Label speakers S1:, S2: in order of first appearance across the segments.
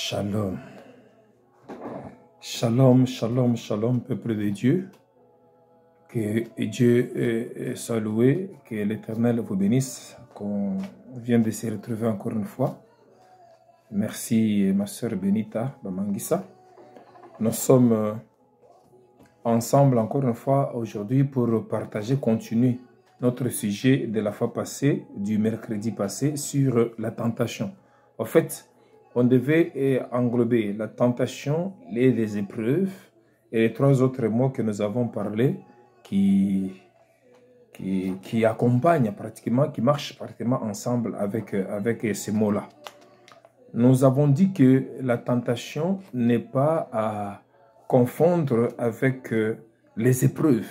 S1: Shalom. Shalom, shalom, shalom, peuple de Dieu. Que Dieu soit loué, que l'Éternel vous bénisse, qu'on vient de se retrouver encore une fois. Merci ma soeur Benita Bamangisa. Nous sommes ensemble encore une fois aujourd'hui pour partager, continuer notre sujet de la fois passée, du mercredi passé, sur la tentation. En fait, on devait englober la tentation, les épreuves et les trois autres mots que nous avons parlé qui accompagnent pratiquement, qui marchent pratiquement ensemble avec ces mots-là. Nous avons dit que la tentation n'est pas à confondre avec les épreuves.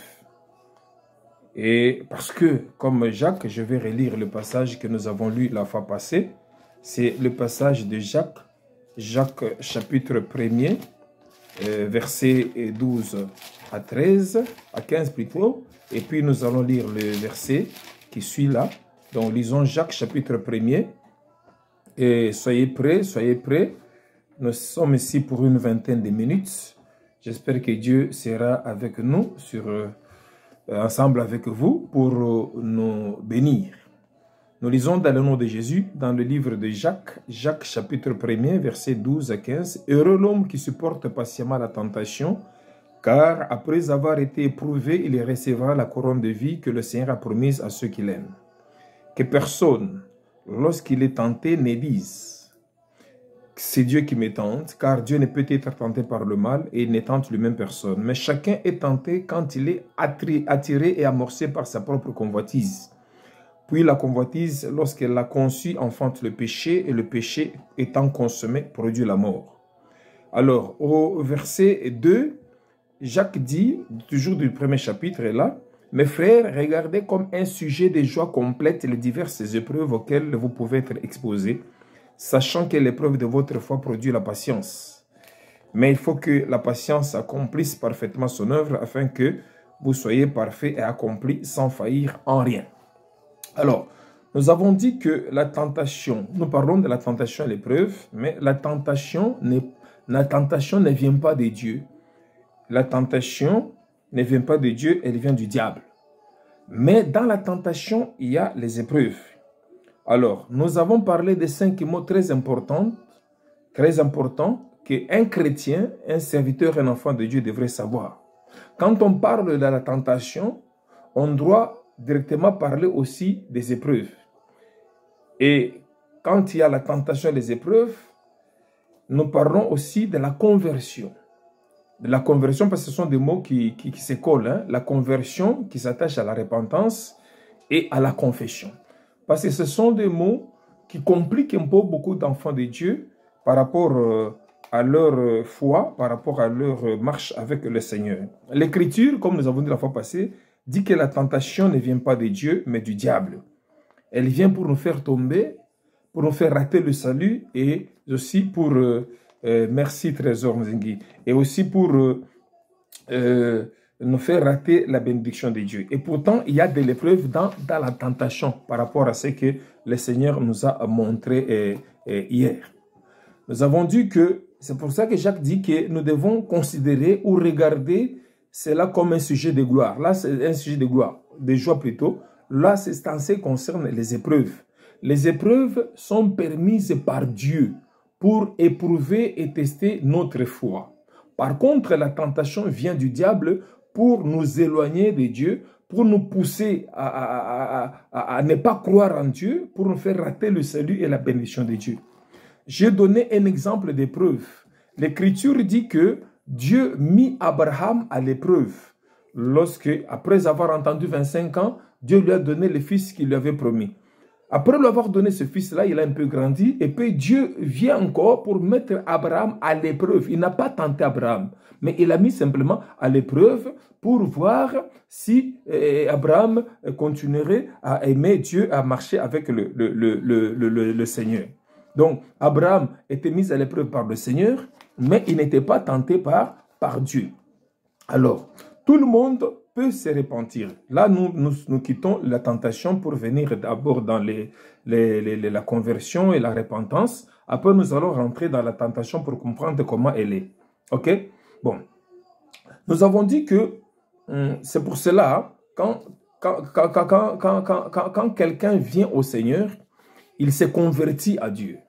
S1: Et parce que, comme Jacques, je vais relire le passage que nous avons lu la fois passée. C'est le passage de Jacques chapitre 1er, versets 12 à 13, à 15 plutôt. Et puis nous allons lire le verset qui suit là. Donc lisons Jacques chapitre 1er. Et soyez prêts. Nous sommes ici pour une vingtaine de minutes. J'espère que Dieu sera avec nous, ensemble avec vous, pour nous bénir. Nous lisons dans le nom de Jésus, dans le livre de Jacques, Jacques chapitre 1er, versets 12 à 15. « Heureux l'homme qui supporte patiemment la tentation, car après avoir été éprouvé, il recevra la couronne de vie que le Seigneur a promise à ceux qui l'aiment. Que personne, lorsqu'il est tenté, ne dise « c'est Dieu qui me tente », car Dieu ne peut être tenté par le mal et il ne tente lui-même personne. Mais chacun est tenté quand il est attiré et amorcé par sa propre convoitise. Puis la convoitise, lorsqu'elle l'a conçue, enfante le péché, et le péché étant consommé, produit la mort. Alors, au verset 2, Jacques dit, toujours du premier chapitre là, « Mes frères, regardez comme un sujet de joie complète les diverses épreuves auxquelles vous pouvez être exposés, sachant que l'épreuve de votre foi produit la patience. Mais il faut que la patience accomplisse parfaitement son œuvre, afin que vous soyez parfaits et accomplis sans faillir en rien. » Alors, nous avons dit que la tentation, nous parlons de la tentation et l'épreuve, mais la tentation ne vient pas de Dieu. La tentation ne vient pas de Dieu, elle vient du diable. Mais dans la tentation, il y a les épreuves. Alors, nous avons parlé de 5 mots très importants qu'un chrétien, un serviteur, un enfant de Dieu devrait savoir. Quand on parle de la tentation, on doit directement parler aussi des épreuves. Et quand il y a la tentation et les épreuves, nous parlons aussi de la conversion. De la conversion, parce que ce sont des mots qui se collent. Hein? La conversion qui s'attache à la repentance et à la confession. Parce que ce sont des mots qui compliquent un peu beaucoup d'enfants de Dieu par rapport à leur foi, par rapport à leur marche avec le Seigneur. L'Écriture, comme nous avons dit la fois passée, dit que la tentation ne vient pas de Dieu, mais du diable. Elle vient pour nous faire tomber, pour nous faire rater le salut, et aussi pour, merci Trésor Mzengi, et aussi pour nous faire rater la bénédiction de Dieu. Et pourtant, il y a de l'épreuve dans la tentation par rapport à ce que le Seigneur nous a montré hier. Nous avons dit que, c'est pour ça que Jacques dit que nous devons considérer ou regarder cela comme un sujet de gloire. Là, c'est un sujet de gloire, de joie plutôt. Là, c'est en ce qui concerne les épreuves. Les épreuves sont permises par Dieu pour éprouver et tester notre foi. Par contre, la tentation vient du diable pour nous éloigner de Dieu, pour nous pousser à ne pas croire en Dieu, pour nous faire rater le salut et la bénédiction de Dieu. J'ai donné un exemple d'épreuve. L'Écriture dit que Dieu mit Abraham à l'épreuve. Lorsque, après avoir entendu 25 ans, Dieu lui a donné le fils qu'il lui avait promis. Après lui avoir donné ce fils-là, il a un peu grandi. Et puis Dieu vient encore pour mettre Abraham à l'épreuve. Il n'a pas tenté Abraham, mais il a mis simplement à l'épreuve pour voir si Abraham continuerait à aimer Dieu, à marcher avec le Seigneur. Donc, Abraham était mis à l'épreuve par le Seigneur, mais il n'était pas tenté par Dieu. Alors, tout le monde peut se repentir. Là, nous quittons la tentation pour venir d'abord dans la conversion et la repentance. Après, nous allons rentrer dans la tentation pour comprendre comment elle est. OK? Bon. Nous avons dit que c'est pour cela, quand quelqu'un vient au Seigneur, il s'est converti à Dieu.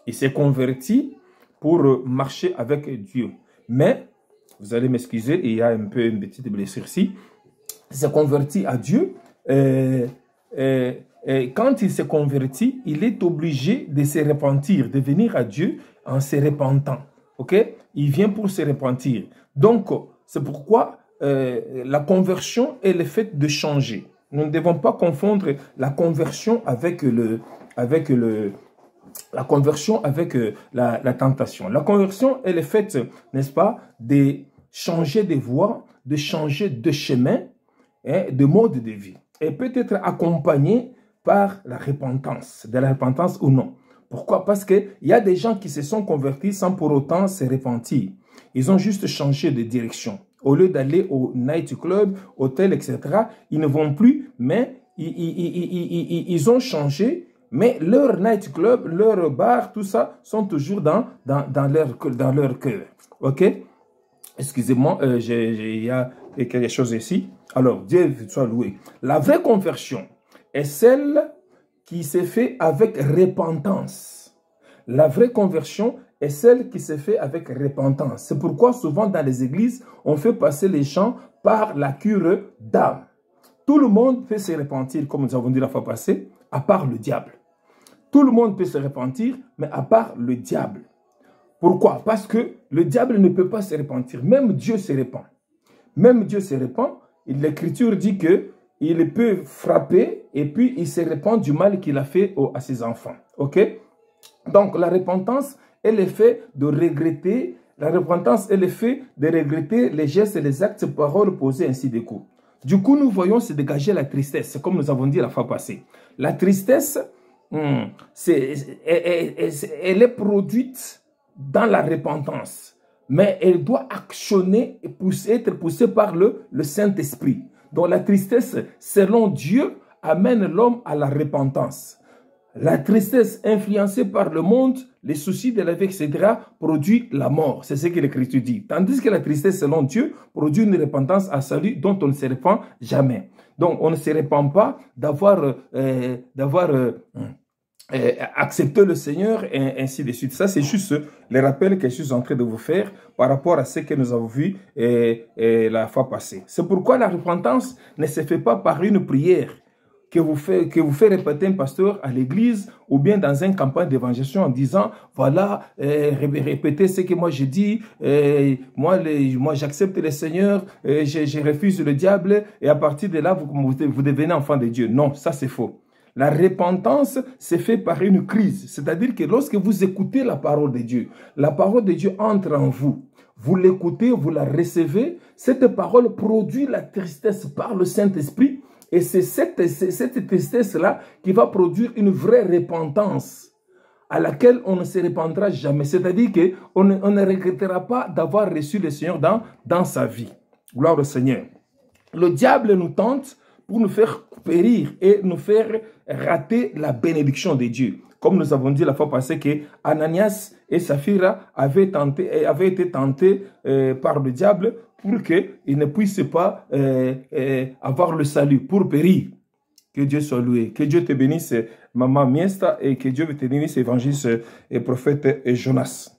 S1: Il s'est converti pour marcher avec Dieu. Mais, vous allez m'excuser, il y a un peu une petite blessure ici. Il s'est converti à Dieu. Quand il s'est converti, il est obligé de se repentir, de venir à Dieu en se repentant. Ok? Il vient pour se repentir. Donc, c'est pourquoi la conversion est le fait de changer. Nous ne devons pas confondre la conversion avec la tentation. La conversion est le fait, n'est-ce pas, de changer de voie, de changer de chemin, de mode de vie. Et peut être accompagné par la repentance, de la repentance ou non. Pourquoi? Parce qu'il y a des gens qui se sont convertis sans pour autant se repentir. Ils ont juste changé de direction. Au lieu d'aller au night club, hôtel, etc., ils ne vont plus, mais ils ont changé. Mais leur night club, leur bar, tout ça, sont toujours dans leur cœur. OK? Excusez-moi, il y a quelque chose ici. Alors, Dieu soit loué. La vraie conversion est celle qui s'est faite avec repentance. La vraie conversion est celle qui s'est faite avec repentance. C'est pourquoi souvent dans les églises, on fait passer les gens par la cure d'âme. Tout le monde peut se repentir, comme nous avons dit la fois passée, à part le diable. Tout le monde peut se repentir, mais à part le diable. Pourquoi? Parce que le diable ne peut pas se repentir. Même Dieu se repent. Même Dieu se repent. L'Écriture dit qu'il peut frapper et puis il se repent du mal qu'il a fait à ses enfants. OK? Donc la repentance est le fait de regretter. La repentance est le fait de regretter les gestes et les actes, paroles posées ainsi de coup. Du coup, nous voyons se dégager la tristesse. C'est comme nous avons dit la fois passée. La tristesse, elle est produite dans la repentance, mais elle doit actionner et être poussée par le Saint-Esprit. Donc la tristesse, selon Dieu, amène l'homme à la repentance. La tristesse influencée par le monde, les soucis de la vie, etc., produit la mort. C'est ce que l'Écriture dit. Tandis que la tristesse, selon Dieu, produit une repentance à salut dont on ne se repent jamais. Donc, on ne se repent pas d'avoir accepté le Seigneur et ainsi de suite. Ça, c'est juste le rappel que je suis en train de vous faire par rapport à ce que nous avons vu la fois passée. C'est pourquoi la repentance ne se fait pas par une prière que vous fait répéter un pasteur à l'église ou bien dans une campagne d'évangélisation en disant, voilà, répétez ce que moi j'ai dit, moi j'accepte le Seigneur, je refuse le diable et à partir de là, vous devenez enfant de Dieu. Non, ça c'est faux. La repentance se fait par une crise, c'est-à-dire que lorsque vous écoutez la parole de Dieu entre en vous, vous l'écoutez, vous la recevez, cette parole produit la tristesse par le Saint-Esprit. Et c'est cette tristesse-là qui va produire une vraie repentance à laquelle on ne se repentira jamais. C'est-à-dire qu'on ne regrettera pas d'avoir reçu le Seigneur dans sa vie. Gloire au Seigneur. Le diable nous tente pour nous faire périr et nous faire rater la bénédiction de Dieu. Comme nous avons dit la fois passée que Ananias et Saphira avaient été tentés par le diable pour qu'ils ne puissent pas avoir le salut, pour périr. Que Dieu soit loué. Que Dieu te bénisse, Maman Miesta, et que Dieu te bénisse, évangéliste et prophète Jonas.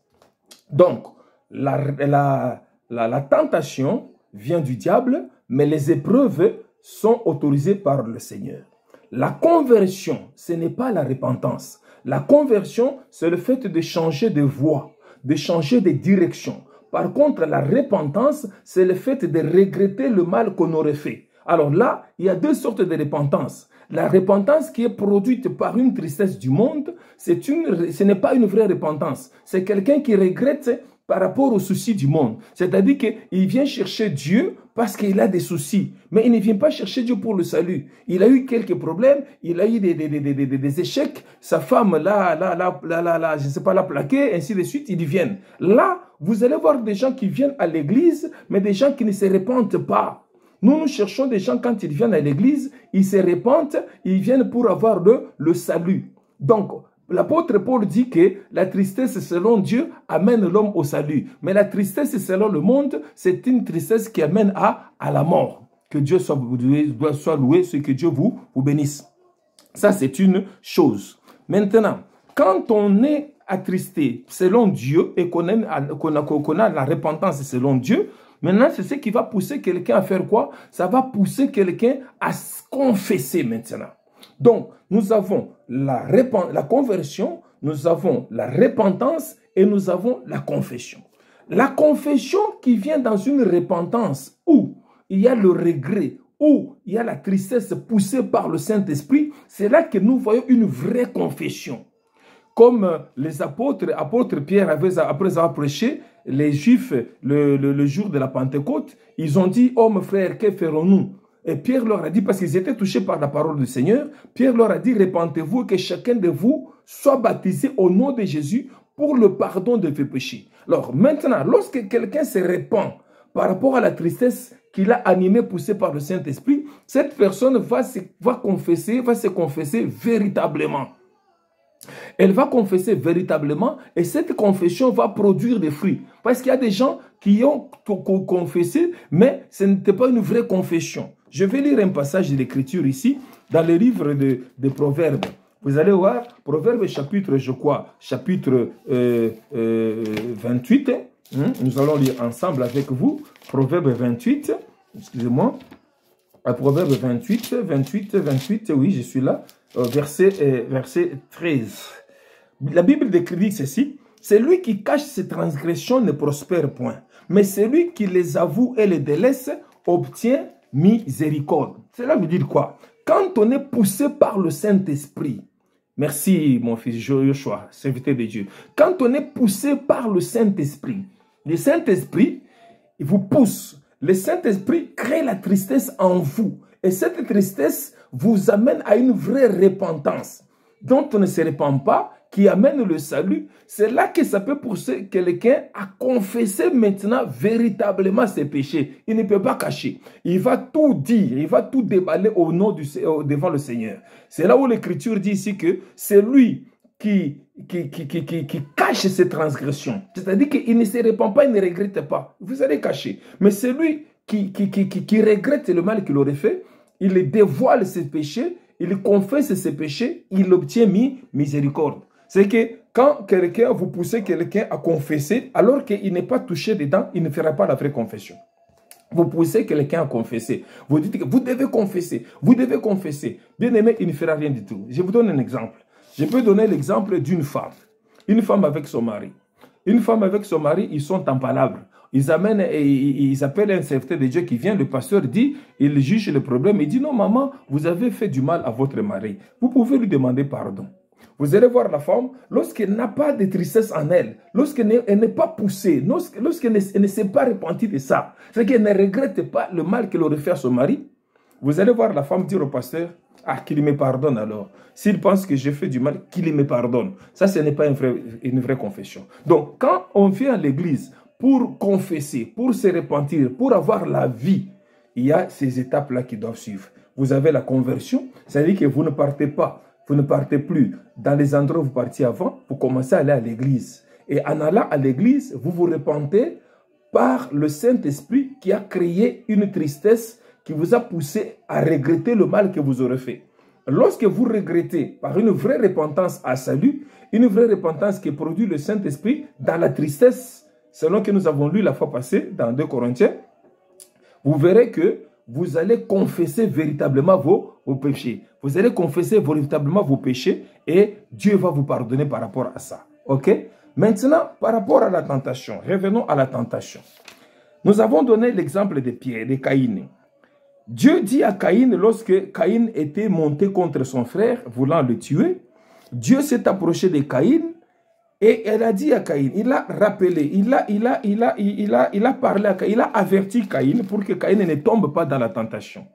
S1: Donc, la tentation vient du diable, mais les épreuves sont autorisées par le Seigneur. La conversion, ce n'est pas la repentance. La conversion, c'est le fait de changer de voie, de changer de direction. Par contre, la repentance, c'est le fait de regretter le mal qu'on aurait fait. Alors là, il y a deux sortes de repentance. La repentance qui est produite par une tristesse du monde, ce n'est pas une vraie repentance. C'est quelqu'un qui regrette par rapport aux soucis du monde. C'est-à-dire qu'il vient chercher Dieu parce qu'il a des soucis. Mais il ne vient pas chercher Dieu pour le salut. Il a eu quelques problèmes, il a eu des échecs. Sa femme, je ne sais pas, l'a plaqué, ainsi de suite, ils viennent. Là, vous allez voir des gens qui viennent à l'église, mais des gens qui ne se repentent pas. Nous cherchons des gens, quand ils viennent à l'église, ils se répandent, ils viennent pour avoir le salut. Donc, l'apôtre Paul dit que la tristesse selon Dieu amène l'homme au salut. Mais la tristesse selon le monde, c'est une tristesse qui amène à la mort. Que Dieu soit loué, ce que Dieu vous bénisse. Ça, c'est une chose. Maintenant, quand on est attristé selon Dieu et qu'on a la repentance selon Dieu, maintenant, c'est ce qui va pousser quelqu'un à faire quoi? Ça va pousser quelqu'un à se confesser maintenant. Donc, nous avons la conversion, nous avons la repentance et nous avons la confession. La confession qui vient dans une repentance où il y a le regret, où il y a la tristesse poussée par le Saint-Esprit, c'est là que nous voyons une vraie confession. Comme les apôtres Pierre, après avoir prêché, les Juifs, le jour de la Pentecôte, ils ont dit, « Oh, mes frères, que ferons-nous » Et Pierre leur a dit, parce qu'ils étaient touchés par la parole du Seigneur, Pierre leur a dit, « Repentez-vous et que chacun de vous soit baptisé au nom de Jésus pour le pardon de vos péchés. » Alors maintenant, lorsque quelqu'un se répand par rapport à la tristesse qu'il a animée, poussée par le Saint-Esprit, cette personne va se confesser véritablement. Elle va confesser véritablement et cette confession va produire des fruits. Parce qu'il y a des gens qui ont confessé, mais ce n'était pas une vraie confession. Je vais lire un passage de l'Écriture ici, dans le livre de Proverbes. Vous allez voir, Proverbes chapitre 28. Nous allons lire ensemble avec vous. Proverbes 28, excusez-moi. Proverbes 28, oui, je suis là. Verset 13. La Bible décrit ceci. Celui qui cache ses transgressions ne prospère point, mais celui qui les avoue et les délaisse obtient miséricorde. Cela veut dire quoi? Quand on est poussé par le Saint-Esprit, merci mon fils Joshua, serviteur de Dieu. Quand on est poussé par le Saint-Esprit, il vous pousse. Le Saint-Esprit crée la tristesse en vous. Et cette tristesse vous amène à une vraie repentance dont on ne se répand pas, qui amène le salut. C'est là que ça peut pousser quelqu'un à confesser maintenant véritablement ses péchés. Il ne peut pas cacher. Il va tout dire, il va tout déballer au nom devant le Seigneur. C'est là où l'Écriture dit ici que c'est lui qui cache ses transgressions. C'est-à-dire qu'il ne se répand pas, il ne regrette pas. Vous allez cacher. Mais celui qui regrette le mal qu'il aurait fait, il dévoile ses péchés, il confesse ses péchés, il obtient miséricorde. C'est que quand vous poussez quelqu'un à confesser, alors qu'il n'est pas touché dedans, il ne fera pas la vraie confession. Vous poussez quelqu'un à confesser. Vous dites que vous devez confesser. Vous devez confesser. Bien aimé, il ne fera rien du tout. Je vous donne un exemple. Je peux donner l'exemple d'une femme. Une femme avec son mari. Une femme avec son mari, ils sont en palabre. Ils appellent un serviteur de Dieu qui vient, le pasteur dit, il juge le problème, il dit, non maman, vous avez fait du mal à votre mari. Vous pouvez lui demander pardon. Vous allez voir la femme, lorsqu'elle n'a pas de tristesse en elle, lorsqu'elle n'est pas poussée, lorsqu'elle ne s'est pas repentie de ça, c'est qu'elle ne regrette pas le mal qu'elle aurait fait à son mari, vous allez voir la femme dire au pasteur, ah, qu'il me pardonne alors. S'il pense que j'ai fait du mal, qu'il me pardonne. Ça, ce n'est pas une vraie confession. Donc, quand on vient à l'église pour confesser, pour se repentir, pour avoir la vie, il y a ces étapes-là qui doivent suivre. Vous avez la conversion, c'est-à-dire que vous ne partez pas, vous ne partez plus dans les endroits où vous partiez avant, vous commencez à aller à l'église. Et en allant à l'église, vous vous repentez par le Saint-Esprit qui a créé une tristesse qui vous a poussé à regretter le mal que vous aurez fait. Lorsque vous regrettez par une vraie repentance à salut, une vraie repentance qui produit le Saint-Esprit dans la tristesse, selon que nous avons lu la fois passée dans 2 Corinthiens, vous verrez que vous allez confesser véritablement vos péchés. Vous allez confesser véritablement vos péchés et Dieu va vous pardonner par rapport à ça. Ok? Maintenant, par rapport à la tentation, revenons à la tentation. Nous avons donné l'exemple de Pierre, de Caïn. Dieu dit à Caïn, lorsque Caïn était monté contre son frère, voulant le tuer, Dieu s'est approché de Caïn et elle a dit à Caïn, il a rappelé, il a parlé à Caïn, il a averti Caïn pour que Caïn ne tombe pas dans la tentation.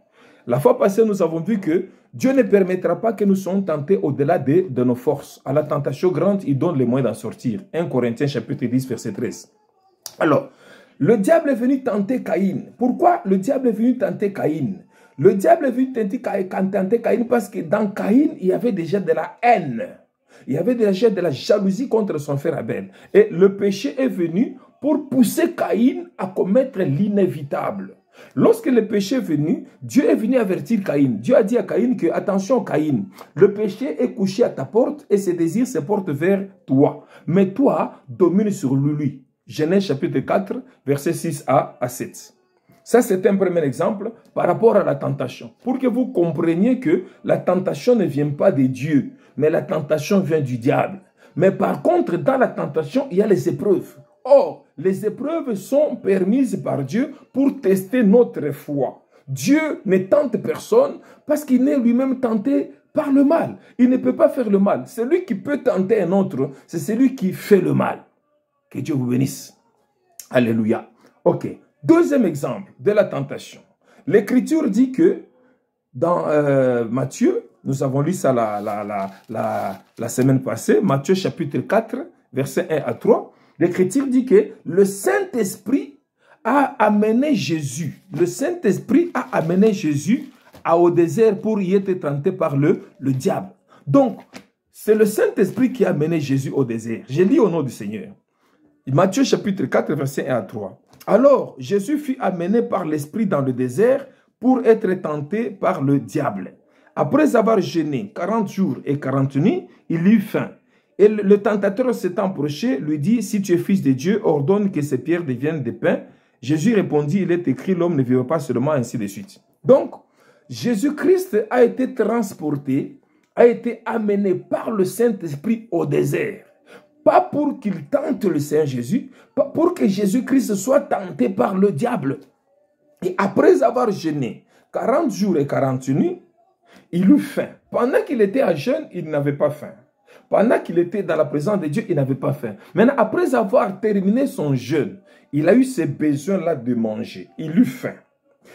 S1: La fois passée, nous avons vu que Dieu ne permettra pas que nous soyons tentés au-delà de nos forces. À la tentation grande, il donne les moyens d'en sortir. 1 Corinthiens chapitre 10, verset 13. Alors, Le diable est venu tenter Caïn. Pourquoi le diable est venu tenter Caïn? Le diable est venu tenter Caïn parce que dans Caïn, il y avait déjà de la haine. Il y avait déjà de la jalousie contre son frère Abel. Et le péché est venu pour pousser Caïn à commettre l'inévitable. Lorsque le péché est venu, Dieu est venu avertir Caïn. Dieu a dit à Caïn que, attention Caïn, le péché est couché à ta porte et ses désirs se portent vers toi. Mais toi, domine sur lui. Genèse chapitre 4, versets 6 à 7. Ça, c'est un premier exemple par rapport à la tentation. Pour que vous compreniez que la tentation ne vient pas de Dieu, mais la tentation vient du diable. Mais par contre, dans la tentation, il y a les épreuves. Or, les épreuves sont permises par Dieu pour tester notre foi. Dieu ne tente personne parce qu'il n'est lui-même tenté par le mal. Il ne peut pas faire le mal. Celui qui peut tenter un autre, c'est celui qui fait le mal. Que Dieu vous bénisse. Alléluia. Ok. Deuxième exemple de la tentation. L'Écriture dit que dans Matthieu, nous avons lu ça la semaine passée, Matthieu chapitre 4, versets 1 à 3, l'Écriture dit que le Saint-Esprit a amené Jésus. Le Saint-Esprit a amené Jésus au désert pour y être tenté par le diable. Donc, c'est le Saint-Esprit qui a amené Jésus au désert. Je lis au nom du Seigneur. Matthieu chapitre 4, versets 1 à 3. Alors, Jésus fut amené par l'Esprit dans le désert pour être tenté par le diable. Après avoir jeûné 40 jours et 40 nuits, il eut faim. Et le tentateur s'étant approché, lui dit, « Si tu es fils de Dieu, ordonne que ces pierres deviennent des pains. » Jésus répondit, « Il est écrit, l'homme ne vivra pas seulement, ainsi de suite. » Donc, Jésus-Christ a été transporté, a été amené par le Saint-Esprit au désert. Pas pour qu'il tente le Seigneur Jésus, pas pour que Jésus-Christ soit tenté par le diable. Et après avoir jeûné 40 jours et 40 nuits, il eut faim. Pendant qu'il était à jeûne, il n'avait pas faim. Pendant qu'il était dans la présence de Dieu, il n'avait pas faim. Maintenant, après avoir terminé son jeûne, il a eu ce besoin-là de manger. Il eut faim.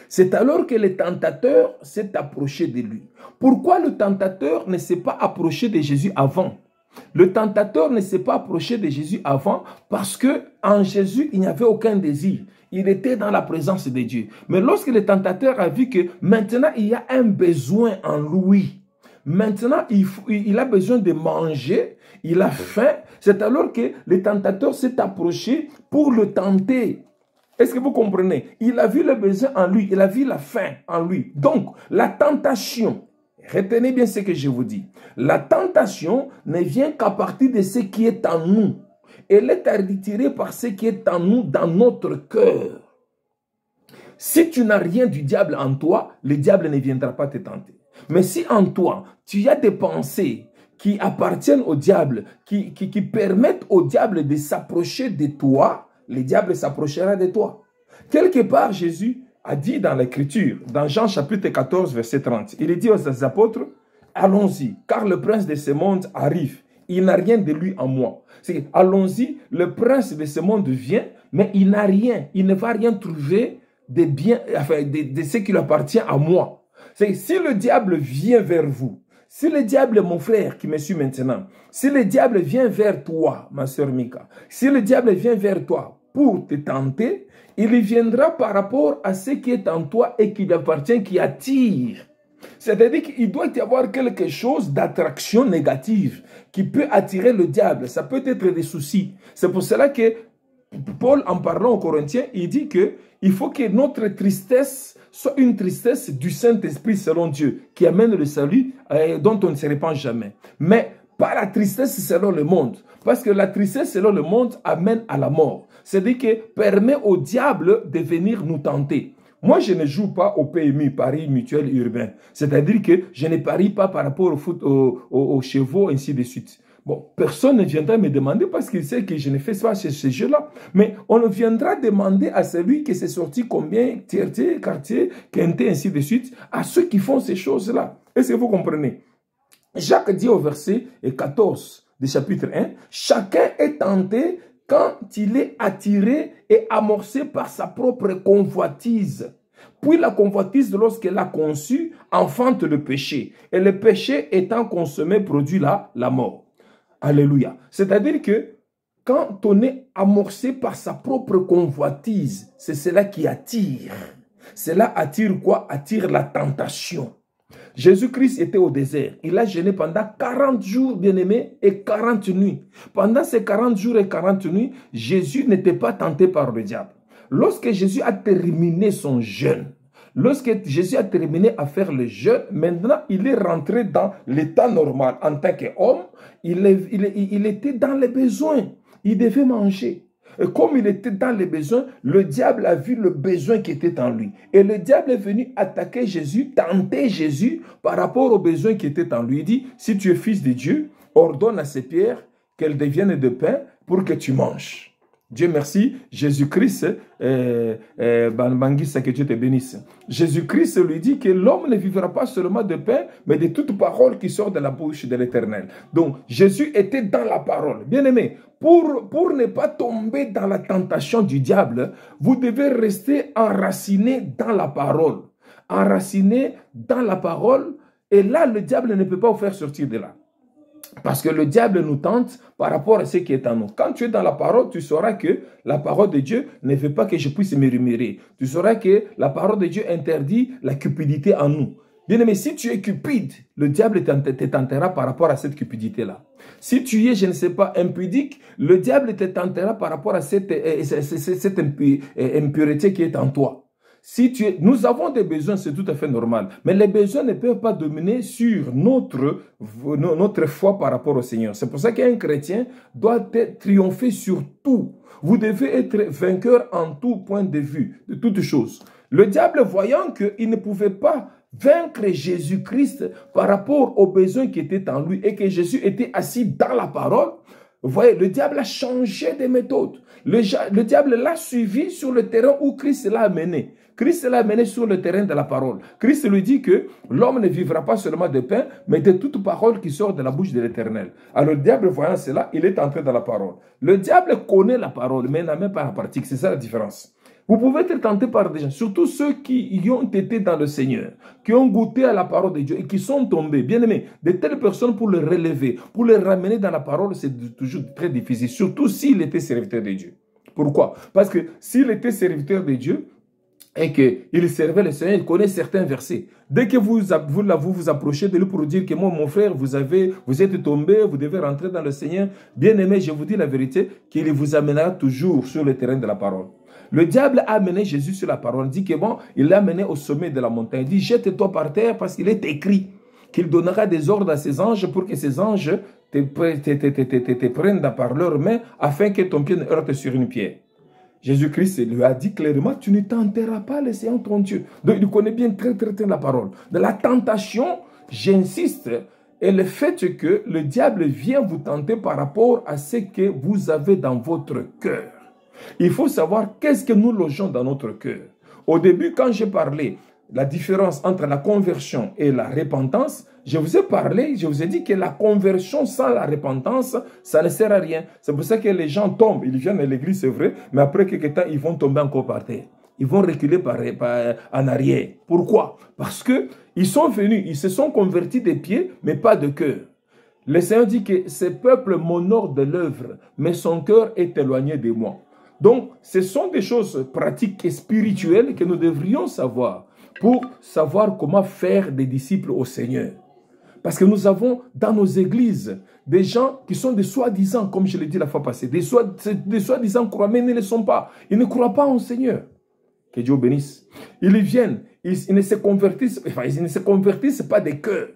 S1: C'est alors que le tentateur s'est approché de lui. Pourquoi le tentateur ne s'est pas approché de Jésus avant? Le tentateur ne s'est pas approché de Jésus avant parce que en Jésus, il n'y avait aucun désir. Il était dans la présence de Dieu. Mais lorsque le tentateur a vu que maintenant, il y a un besoin en lui. Maintenant, il a besoin de manger. Il a faim. C'est alors que le tentateur s'est approché pour le tenter. Est-ce que vous comprenez? Il a vu le besoin en lui. Il a vu la faim en lui. Donc, la tentation, retenez bien ce que je vous dis. La tentation ne vient qu'à partir de ce qui est en nous. Elle est attirée par ce qui est en nous, dans notre cœur. Si tu n'as rien du diable en toi, le diable ne viendra pas te tenter. Mais si en toi, tu as des pensées qui appartiennent au diable, qui permettent au diable de s'approcher de toi, le diable s'approchera de toi. Quelque part, Jésus a dit dans l'Écriture, dans Jean chapitre 14, verset 30, il dit aux apôtres, « Allons-y, car le prince de ce monde arrive. Il n'a rien de lui en moi. » Allons-y, le prince de ce monde vient, mais il n'a rien. Il ne va rien trouver de bien, enfin, de ce qui lui appartient à moi. Si le diable vient vers vous, si le diable, mon frère qui me suit maintenant, si le diable vient vers toi, ma soeur Mika, si le diable vient vers toi pour te tenter, il viendra par rapport à ce qui est en toi et qui lui appartient, qui attire. C'est-à-dire qu'il doit y avoir quelque chose d'attraction négative qui peut attirer le diable. Ça peut être des soucis. C'est pour cela que Paul, en parlant aux Corinthiens, il dit qu'il faut que notre tristesse soit une tristesse du Saint-Esprit selon Dieu, qui amène le salut dont on ne se répand jamais. Mais pas la tristesse selon le monde. Parce que la tristesse selon le monde amène à la mort. C'est-à-dire que permet au diable de venir nous tenter. Moi, je ne joue pas au PMU, Paris Mutuel Urbain. C'est-à-dire que je ne parie pas par rapport au foot, aux chevaux, ainsi de suite. Bon, personne ne viendra me demander parce qu'il sait que je ne fais pas ce jeu-là. Mais on viendra demander à celui qui s'est sorti combien, tierté, quartier, quinté, ainsi de suite, à ceux qui font ces choses-là. Est-ce que vous comprenez? Jacques dit au verset 14 du chapitre 1, « Chacun est tenté quand il est attiré et amorcé par sa propre convoitise. Puis la convoitise, lorsqu'elle a conçu, enfante le péché. Et le péché étant consommé produit la mort. » Alléluia. C'est-à-dire que quand on est amorcé par sa propre convoitise, c'est cela qui attire. Cela attire quoi? Attire la tentation. Jésus-Christ était au désert. Il a jeûné pendant 40 jours, bien-aimés, et 40 nuits. Pendant ces 40 jours et 40 nuits, Jésus n'était pas tenté par le diable. Lorsque Jésus a terminé son jeûne, lorsque Jésus a terminé à faire le jeûne, maintenant il est rentré dans l'état normal. En tant qu'homme, il était dans les besoins. Il devait manger. Et comme il était dans les besoins, le diable a vu le besoin qui était en lui. Et le diable est venu attaquer Jésus, tenter Jésus par rapport aux besoins qui étaient en lui. Il dit, si tu es fils de Dieu, ordonne à ces pierres qu'elles deviennent de pain pour que tu manges. Dieu merci, Jésus-Christ, que Dieu te bénisse. Jésus-Christ lui dit que l'homme ne vivra pas seulement de pain, mais de toute parole qui sort de la bouche de l'Éternel. Donc, Jésus était dans la parole. Bien aimé, pour ne pas tomber dans la tentation du diable, vous devez rester enraciné dans la parole. Enraciné dans la parole, et là, le diable ne peut pas vous faire sortir de là. Parce que le diable nous tente par rapport à ce qui est en nous. Quand tu es dans la parole, tu sauras que la parole de Dieu ne veut pas que je puisse me murmurer. Tu sauras que la parole de Dieu interdit la cupidité en nous. Bien aimé, si tu es cupide, le diable te tentera par rapport à cette cupidité-là. Si tu es, je ne sais pas, impudique, le diable te tentera par rapport à cette impureté qui est en toi. Si nous avons des besoins, c'est tout à fait normal. Mais les besoins ne peuvent pas dominer sur notre foi par rapport au Seigneur. C'est pour ça qu'un chrétien doit triompher sur tout. Vous devez être vainqueur en tout point de vue, de toutes choses. Le diable, voyant qu'il ne pouvait pas vaincre Jésus-Christ par rapport aux besoins qui étaient en lui et que Jésus était assis dans la parole, vous voyez, le diable a changé de méthode. Le diable l'a suivi sur le terrain où Christ l'a amené. Christ l'a amené sur le terrain de la parole. Christ lui dit que l'homme ne vivra pas seulement de pain, mais de toute parole qui sort de la bouche de l'Éternel. Alors le diable, voyant cela, il est entré dans la parole. Le diable connaît la parole, mais n'a même pas la pratique. C'est ça la différence. Vous pouvez être tenté par des gens, surtout ceux qui y ont été dans le Seigneur, qui ont goûté à la parole de Dieu et qui sont tombés. Bien aimés, de telles personnes pour les relever, pour les ramener dans la parole, c'est toujours très difficile, surtout s'il était serviteur de Dieu. Pourquoi? Parce que s'il était serviteur de Dieu et qu'il servait le Seigneur, il connaît certains versets. Dès que vous approchez de lui pour dire que moi, mon frère, vous êtes tombé, vous devez rentrer dans le Seigneur, bien aimé, je vous dis la vérité, qu'il vous amènera toujours sur le terrain de la parole. Le diable a amené Jésus sur la parole. Il dit que bon, il l'a amené au sommet de la montagne. Il dit, jette-toi par terre parce qu'il est écrit qu'il donnera des ordres à ses anges pour que ces anges te prennent par leurs mains afin que ton pied ne heurte sur une pierre. Jésus-Christ lui a dit clairement, tu ne tenteras pas le Seigneur ton Dieu. Donc il connaît bien très la parole. De la tentation, j'insiste, est le fait que le diable vient vous tenter par rapport à ce que vous avez dans votre cœur. Il faut savoir qu'est-ce que nous logeons dans notre cœur. Au début, quand j'ai parlé de la différence entre la conversion et la repentance, je vous ai dit que la conversion sans la repentance, ça ne sert à rien. C'est pour ça que les gens tombent, ils viennent à l'église, c'est vrai, mais après quelques temps, ils vont tomber encore par terre. Ils vont reculer en arrière. Pourquoi? Parce qu'ils sont venus, ils se sont convertis des pieds, mais pas de cœur. Le Seigneur dit que ce peuple m'honore de l'œuvre, mais son cœur est éloigné de moi. Donc, ce sont des choses pratiques et spirituelles que nous devrions savoir pour savoir comment faire des disciples au Seigneur. Parce que nous avons dans nos églises des gens qui sont des soi-disant, comme je l'ai dit la fois passée, des soi-disant croient, mais ils ne le sont pas. Ils ne croient pas au Seigneur. Que Dieu bénisse. Ils viennent, ils ne se convertissent pas des cœurs.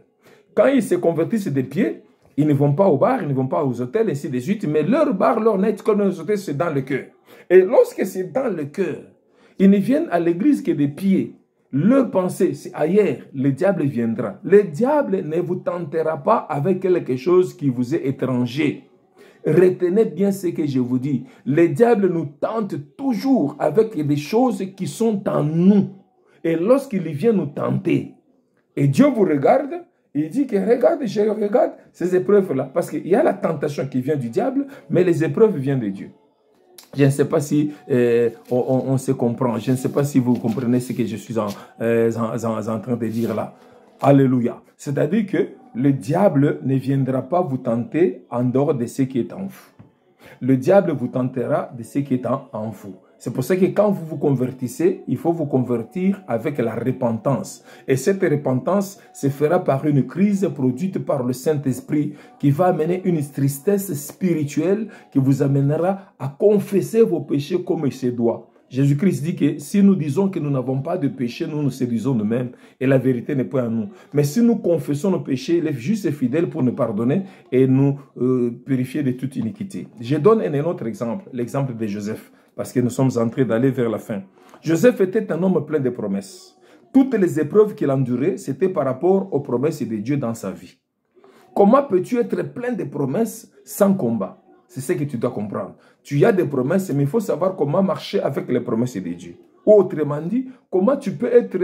S1: Quand ils se convertissent des pieds, ils ne vont pas au bar, ils ne vont pas aux hôtels, ainsi de suite, mais leur bar, leur net, comme les hôtels, c'est dans le cœur. Et lorsque c'est dans le cœur, ils ne viennent à l'église que des pieds. Leur pensée, c'est ailleurs, le diable viendra. Le diable ne vous tentera pas avec quelque chose qui vous est étranger. Retenez bien ce que je vous dis. Le diable nous tente toujours avec des choses qui sont en nous. Et lorsqu'il vient nous tenter, et Dieu vous regarde, il dit que je regarde ces épreuves-là. Parce qu'il y a la tentation qui vient du diable, mais les épreuves viennent de Dieu. Je ne sais pas si on se comprend. Je ne sais pas si vous comprenez ce que je suis en train de dire là. Alléluia. C'est-à-dire que le diable ne viendra pas vous tenter en dehors de ce qui est en vous. Le diable vous tentera de ce qui est en vous. C'est pour ça que quand vous vous convertissez, il faut vous convertir avec la repentance. Et cette repentance se fera par une crise produite par le Saint-Esprit qui va amener une tristesse spirituelle qui vous amènera à confesser vos péchés comme il se doit. Jésus-Christ dit que si nous disons que nous n'avons pas de péché, nous nous séduisons nous-mêmes et la vérité n'est pas en nous. Mais si nous confessons nos péchés, il est juste et fidèle pour nous pardonner et nous purifier de toute iniquité. Je donne un autre exemple, l'exemple de Joseph, parce que nous sommes en train d'aller vers la fin. Joseph était un homme plein de promesses. Toutes les épreuves qu'il endurait, c'était par rapport aux promesses de Dieu dans sa vie. Comment peux-tu être plein de promesses sans combat? C'est ce que tu dois comprendre. Tu as des promesses, mais il faut savoir comment marcher avec les promesses de Dieu. Ou autrement dit, comment tu peux être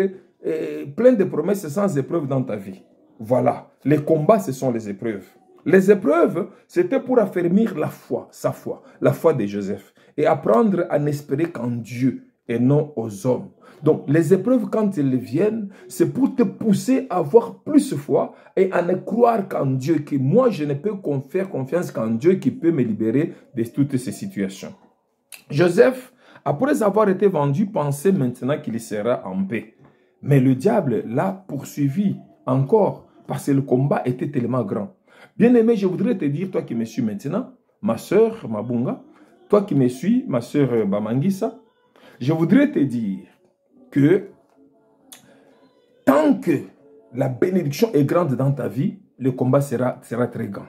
S1: plein de promesses sans épreuves dans ta vie. Voilà, les combats, ce sont les épreuves. Les épreuves, c'était pour affermir la foi, sa foi, la foi de Joseph, et apprendre à n'espérer qu'en Dieu et non aux hommes. Donc, les épreuves, quand elles viennent, c'est pour te pousser à avoir plus de foi et à ne croire qu'en Dieu, que moi, je ne peux faire confiance qu'en Dieu qui peut me libérer de toutes ces situations. Joseph, après avoir été vendu, pensait maintenant qu'il sera en paix. Mais le diable l'a poursuivi encore parce que le combat était tellement grand. Bien-aimé, je voudrais te dire, toi qui me suis maintenant, ma soeur Mabunga, toi qui me suis, ma soeur Bamangisa, je voudrais te dire que tant que la bénédiction est grande dans ta vie, le combat sera très grand.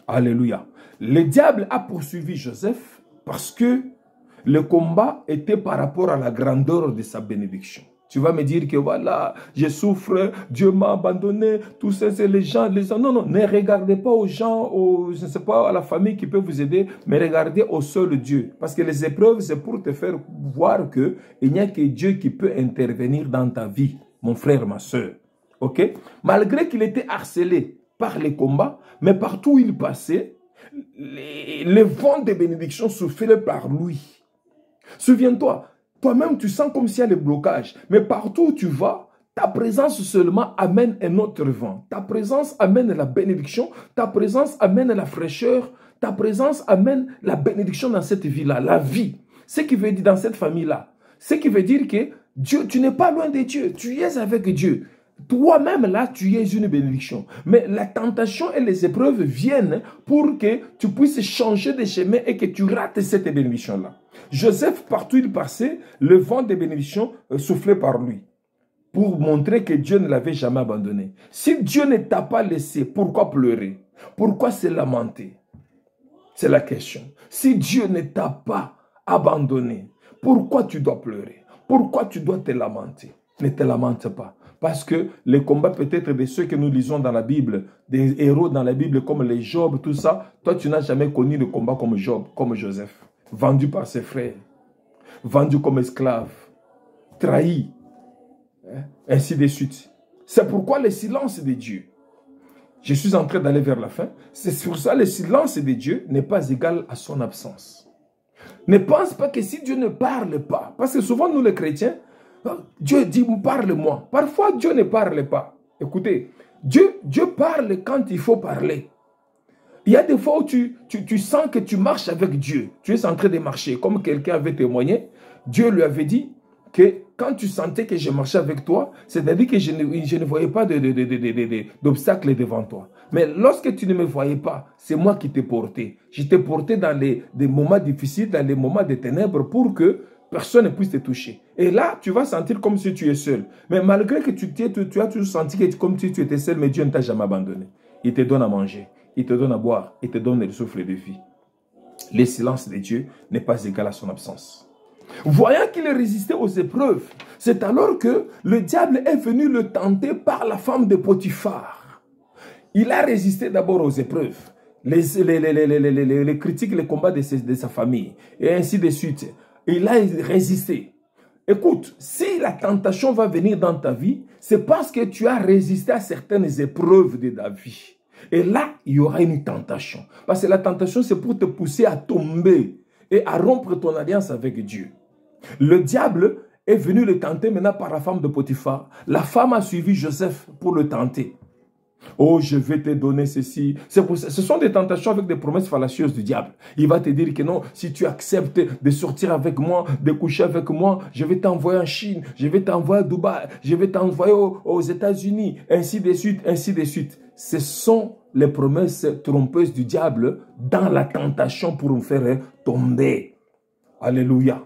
S1: Alléluia. Le diable a poursuivi Joseph parce que le combat était par rapport à la grandeur de sa bénédiction. Tu vas me dire que voilà, je souffre, Dieu m'a abandonné, tout ça, c'est les gens. Non, non, ne regardez pas aux gens, je ne sais pas, à la famille qui peut vous aider, mais regardez au seul Dieu. Parce que les épreuves, c'est pour te faire voir qu'il n'y a que Dieu qui peut intervenir dans ta vie, mon frère, ma soeur. Ok? Malgré qu'il était harcelé par les combats, mais partout où il passait, les vents de bénédiction soufflaient par lui. Souviens-toi, toi-même, tu sens comme s'il y a le blocage. Mais partout où tu vas, ta présence seulement amène un autre vent. Ta présence amène la bénédiction. Ta présence amène la fraîcheur. Ta présence amène la bénédiction dans cette vie-là, la vie. Ce qui veut dire dans cette famille-là. Ce qui veut dire que Dieu, tu n'es pas loin de Dieu. Tu es avec Dieu. Toi-même, là, tu es une bénédiction. Mais la tentation et les épreuves viennent pour que tu puisses changer de chemin et que tu rates cette bénédiction-là. Joseph, partout où il passait, le vent de bénédiction soufflait par lui pour montrer que Dieu ne l'avait jamais abandonné. Si Dieu ne t'a pas laissé, pourquoi pleurer? Pourquoi se lamenter? C'est la question. Si Dieu ne t'a pas abandonné, pourquoi tu dois pleurer? Pourquoi tu dois te lamenter? Ne te lamente pas. Parce que les combats peut-être de ceux que nous lisons dans la Bible, des héros dans la Bible comme les Job, tout ça, toi tu n'as jamais connu le combat comme Job, comme Joseph. Vendu par ses frères, vendu comme esclave, trahi, ainsi de suite. C'est pourquoi le silence de Dieu, je suis en train d'aller vers la fin, c'est pour ça que le silence de Dieu n'est pas égal à son absence. Ne pense pas que si Dieu ne parle pas, parce que souvent nous les chrétiens, Dieu dit parle-moi. Parfois Dieu ne parle pas. Écoutez, Dieu parle quand il faut parler. Il y a des fois où tu sens que tu marches avec Dieu. Tu es en train de marcher. Comme quelqu'un avait témoigné, Dieu lui avait dit que quand tu sentais que je marchais avec toi, c'est-à-dire que je ne voyais pas d'obstacles devant toi. Mais lorsque tu ne me voyais pas, c'est moi qui t'ai porté. Je t'ai porté dans des moments difficiles, dans les moments de ténèbres pour que personne ne puisse te toucher. Et là, tu vas sentir comme si tu es seul. Mais malgré que tu as toujours senti que comme si tu étais seul, mais Dieu ne t'a jamais abandonné. Il te donne à manger. Il te donne à boire, il te donne le souffle de vie. Le silence de Dieu n'est pas égal à son absence. Voyant qu'il résistait aux épreuves, c'est alors que le diable est venu le tenter par la femme de Potiphar. Il a résisté d'abord aux épreuves, les critiques, les combats de sa famille, et ainsi de suite. Il a résisté. Écoute, si la tentation va venir dans ta vie, c'est parce que tu as résisté à certaines épreuves de ta vie. Et là, il y aura une tentation. Parce que la tentation, c'est pour te pousser à tomber et à rompre ton alliance avec Dieu. Le diable est venu le tenter maintenant par la femme de Potiphar. La femme a suivi Joseph pour le tenter. Oh, je vais te donner ceci. Ce sont des tentations avec des promesses fallacieuses du diable. Il va te dire que non, si tu acceptes de sortir avec moi, de coucher avec moi, je vais t'envoyer en Chine, je vais t'envoyer à Dubaï, je vais t'envoyer aux États-Unis, ainsi de suite, ainsi de suite. Ce sont les promesses trompeuses du diable dans la tentation pour nous faire tomber. Alléluia.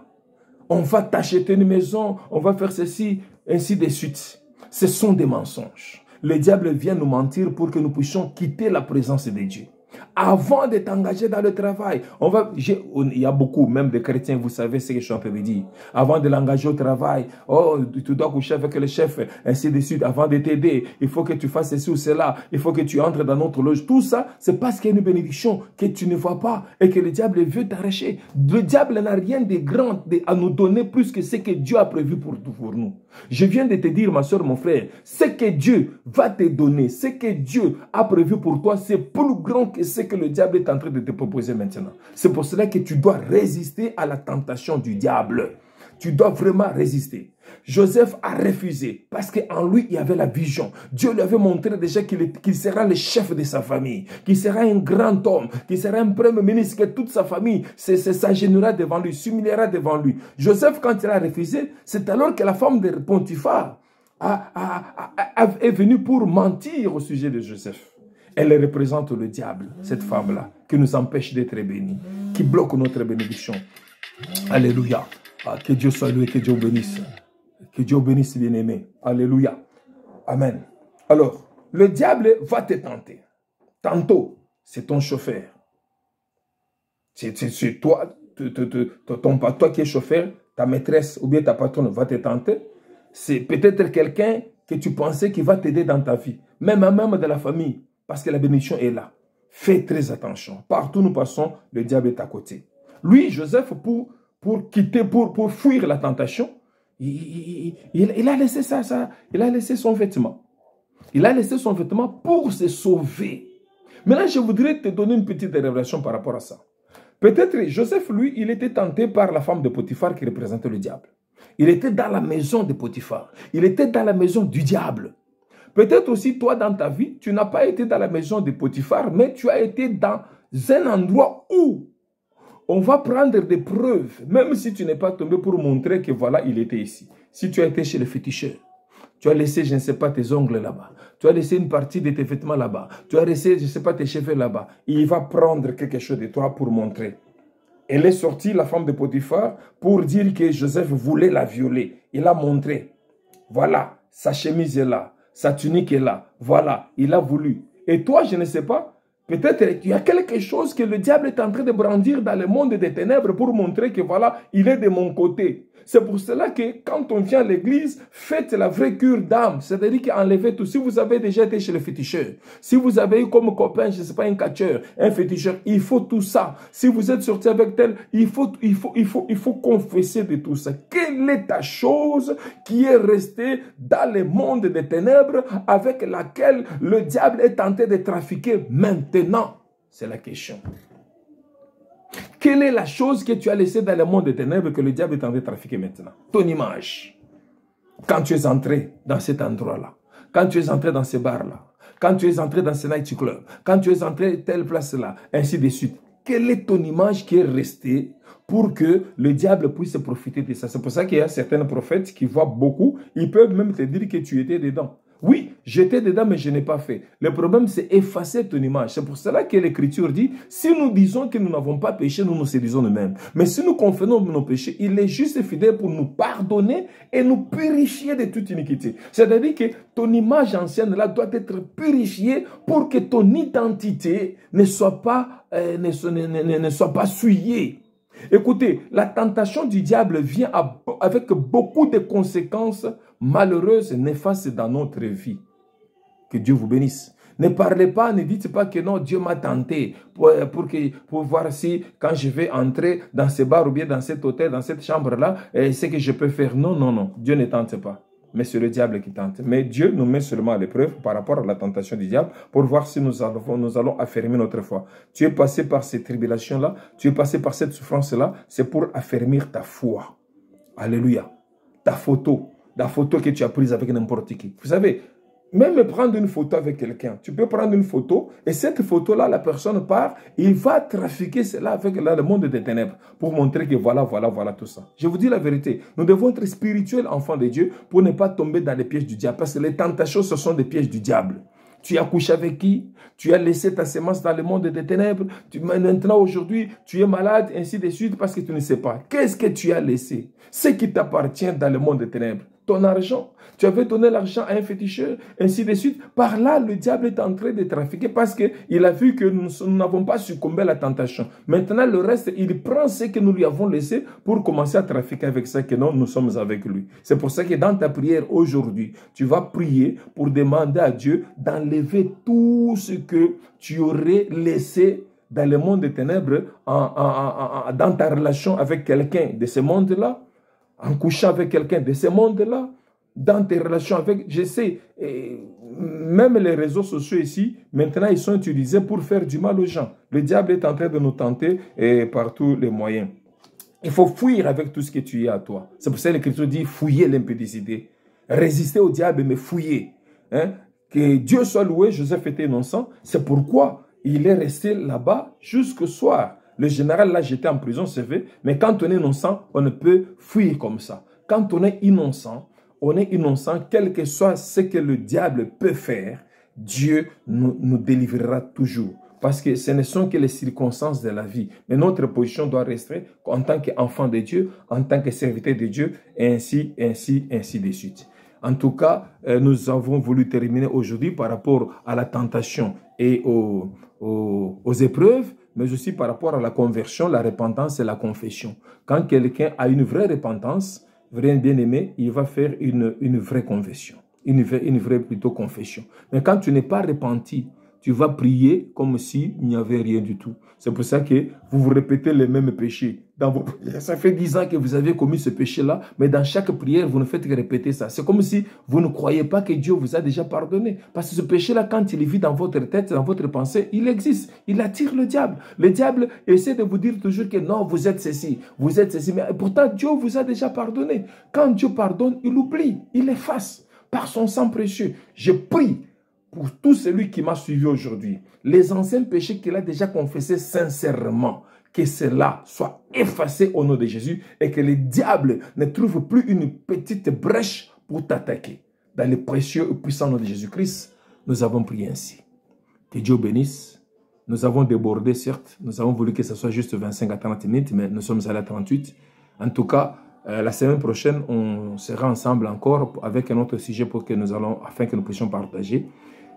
S1: On va t'acheter une maison, on va faire ceci, ainsi de suite. Ce sont des mensonges. Le diable vient nous mentir pour que nous puissions quitter la présence de Dieu. Avant de t'engager dans le travail, il y a beaucoup, même de chrétiens, vous savez ce que je suis en train de dire. Avant de l'engager au travail, oh, tu dois coucher avec le chef, ainsi de suite. Avant de t'aider, il faut que tu fasses ceci ou cela. Il faut que tu entres dans notre loge. Tout ça, c'est parce qu'il y a une bénédiction que tu ne vois pas et que le diable veut t'arracher. Le diable n'a rien de grand à nous donner plus que ce que Dieu a prévu pour nous. Je viens de te dire, ma soeur, mon frère, ce que Dieu va te donner, ce que Dieu a prévu pour toi, c'est plus grand que ce que le diable est en train de te proposer maintenant. C'est pour cela que tu dois résister à la tentation du diable. Tu dois vraiment résister. Joseph a refusé parce qu'en lui, il y avait la vision. Dieu lui avait montré déjà qu'il sera le chef de sa famille, qu'il sera un grand homme, qu'il sera un premier ministre, que toute sa famille s'agenouillera devant lui, s'humiliera devant lui. Joseph, quand il a refusé, c'est alors que la femme de Potiphar est venue pour mentir au sujet de Joseph. Elle représente le diable, cette femme-là, qui nous empêche d'être bénis, qui bloque notre bénédiction. Alléluia. Ah, que Dieu soit loué, que Dieu bénisse. Que Dieu bénisse, bien-aimé. Alléluia. Amen. Alors, le diable va te tenter. Tantôt, c'est ton chauffeur. C'est toi, toi qui es chauffeur, ta maîtresse ou bien ta patronne va te tenter. C'est peut-être quelqu'un que tu pensais qui va t'aider dans ta vie. Même de la famille. Parce que la bénédiction est là. Fais très attention. Partout où nous passons, le diable est à côté. Lui, Joseph, pour fuir la tentation, il a laissé il a laissé son vêtement. Il a laissé son vêtement pour se sauver. Maintenant, je voudrais te donner une petite révélation par rapport à ça. Peut-être Joseph, lui, il était tenté par la femme de Potiphar qui représentait le diable. Il était dans la maison de Potiphar. Il était dans la maison du diable. Peut-être aussi, toi, dans ta vie, tu n'as pas été dans la maison de Potiphar, mais tu as été dans un endroit où on va prendre des preuves, même si tu n'es pas tombé pour montrer que voilà, il était ici. Si tu as été chez le féticheur, tu as laissé, je ne sais pas, tes ongles là-bas, tu as laissé une partie de tes vêtements là-bas, tu as laissé, je ne sais pas, tes cheveux là-bas, il va prendre quelque chose de toi pour montrer. Elle est sortie, la femme de Potiphar, pour dire que Joseph voulait la violer. Il a montré. Voilà, sa chemise est là, sa tunique est là. Voilà, il a voulu. Et toi, je ne sais pas, peut-être qu'il y a quelque chose que le diable est en train de brandir dans le monde des ténèbres pour montrer que voilà, il est de mon côté. C'est pour cela que quand on vient à l'église, faites la vraie cure d'âme. C'est-à-dire qu'enlevez tout. Si vous avez déjà été chez le féticheur, si vous avez eu comme copain, je ne sais pas, un catcheur, un féticheur, il faut tout ça. Si vous êtes sorti avec tel, il faut confesser de tout ça. Quelle est ta chose qui est restée dans le monde des ténèbres avec laquelle le diable est tenté de trafiquer maintenant? C'est la question. Quelle est la chose que tu as laissée dans le monde des ténèbres que le diable est en train de trafiquer maintenant? Ton image. Quand tu es entré dans cet endroit-là, quand tu es entré dans ce bar-là, quand tu es entré dans ce night club, quand tu es entré telle place-là, ainsi de suite. Quelle est ton image qui est restée pour que le diable puisse profiter de ça? C'est pour ça qu'il y a certains prophètes qui voient beaucoup, ils peuvent même te dire que tu étais dedans. Oui, j'étais dedans, mais je n'ai pas fait. Le problème, c'est effacer ton image. C'est pour cela que l'Écriture dit, si nous disons que nous n'avons pas péché, nous nous séduisons nous-mêmes. Mais si nous confessons nos péchés, il est juste et fidèle pour nous pardonner et nous purifier de toute iniquité. C'est-à-dire que ton image ancienne là doit être purifiée pour que ton identité ne soit pas souillée. Écoutez, la tentation du diable vient avec beaucoup de conséquences malheureuses, néfastes dans notre vie. Que Dieu vous bénisse. Ne parlez pas, ne dites pas que non, Dieu m'a tenté pour voir si quand je vais entrer dans ce bar ou bien dans cet hôtel, dans cette chambre-là, c'est que je peux faire. Non, non, non, Dieu ne tente pas. Mais c'est le diable qui tente. Mais Dieu nous met seulement à l'épreuve par rapport à la tentation du diable pour voir si nous allons affermir notre foi. Tu es passé par ces tribulations-là, tu es passé par cette souffrance-là, c'est pour affermir ta foi. Alléluia. Ta photo que tu as prise avec n'importe qui. Vous savez, Même prendre une photo avec quelqu'un. Tu peux prendre une photo et cette photo-là, la personne part, il va trafiquer cela avec le monde des ténèbres pour montrer que voilà tout ça. Je vous dis la vérité, nous devons être spirituels enfants de Dieu pour ne pas tomber dans les pièges du diable parce que les tentations, ce sont des pièges du diable. Tu as couché avec qui? Tu as laissé ta semence dans le monde des ténèbres. Maintenant, aujourd'hui, tu es malade, ainsi de suite, parce que tu ne sais pas. Qu'est-ce que tu as laissé? Ce qui t'appartient dans le monde des ténèbres. Ton argent. Tu avais donné l'argent à un féticheur, ainsi de suite. Par là, le diable est en train de trafiquer parce qu'il a vu que nous n'avons pas succombé à la tentation. Maintenant, le reste, il prend ce que nous lui avons laissé pour commencer à trafiquer avec ça que non, nous sommes avec lui. C'est pour ça que dans ta prière aujourd'hui, tu vas prier pour demander à Dieu d'enlever tout ce que tu aurais laissé dans le monde des ténèbres, dans ta relation avec quelqu'un de ce monde-là, en couchant avec quelqu'un de ce monde-là, dans tes relations avec, je sais, même les réseaux sociaux ici, maintenant, ils sont utilisés pour faire du mal aux gens. Le diable est en train de nous tenter par tous les moyens. Il faut fuir avec tout ce que tu es à toi. C'est pour ça que l'Écriture dit fouiller l'impudicité. Résister au diable, mais fouiller. Hein? Que Dieu soit loué, Joseph était innocent. C'est pourquoi il est resté là-bas jusqu'au soir. Le général l'a jeté en prison, c'est vrai. Mais quand on est innocent, on ne peut fuir comme ça. Quand on est innocent, quel que soit ce que le diable peut faire, Dieu nous délivrera toujours. Parce que ce ne sont que les circonstances de la vie. Mais notre position doit rester en tant qu'enfant de Dieu, en tant que serviteur de Dieu, et ainsi de suite. En tout cas, nous avons voulu terminer aujourd'hui par rapport à la tentation et aux épreuves, mais aussi par rapport à la conversion, la repentance et la confession. Quand quelqu'un a une vraie repentance, vrai bien-aimé, il va faire une vraie confession, une vraie plutôt confession. Mais quand tu n'es pas repenti, tu vas prier comme s'il n'y avait rien du tout. C'est pour ça que vous répétez les mêmes péchés. Ça fait 10 ans que vous avez commis ce péché-là, mais dans chaque prière, vous ne faites que répéter ça. C'est comme si vous ne croyez pas que Dieu vous a déjà pardonné. Parce que ce péché-là, quand il vit dans votre tête, dans votre pensée, il existe. Il attire le diable. Le diable essaie de vous dire toujours que non, vous êtes ceci, vous êtes ceci. Mais pourtant, Dieu vous a déjà pardonné. Quand Dieu pardonne, il oublie, il efface. Par son sang précieux, je prie pour tout celui qui m'a suivi aujourd'hui, les anciens péchés qu'il a déjà confessés sincèrement, que cela soit effacé au nom de Jésus et que le diable ne trouve plus une petite brèche pour t'attaquer. Dans le précieux et puissant nom de Jésus-Christ, nous avons prié ainsi. Que Dieu bénisse. Nous avons débordé, certes. Nous avons voulu que ce soit juste 25 à 30 minutes, mais nous sommes allés à 38. En tout cas, la semaine prochaine, on sera ensemble encore avec un autre sujet afin que nous puissions partager.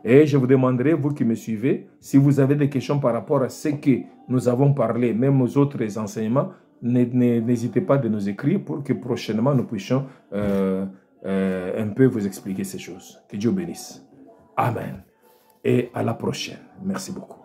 S1: Et je vous demanderai, vous qui me suivez, si vous avez des questions par rapport à ce que nous avons parlé, même aux autres enseignements, n'hésitez pas de nous écrire pour que prochainement nous puissions un peu vous expliquer ces choses. Que Dieu bénisse. Amen. Et à la prochaine. Merci beaucoup.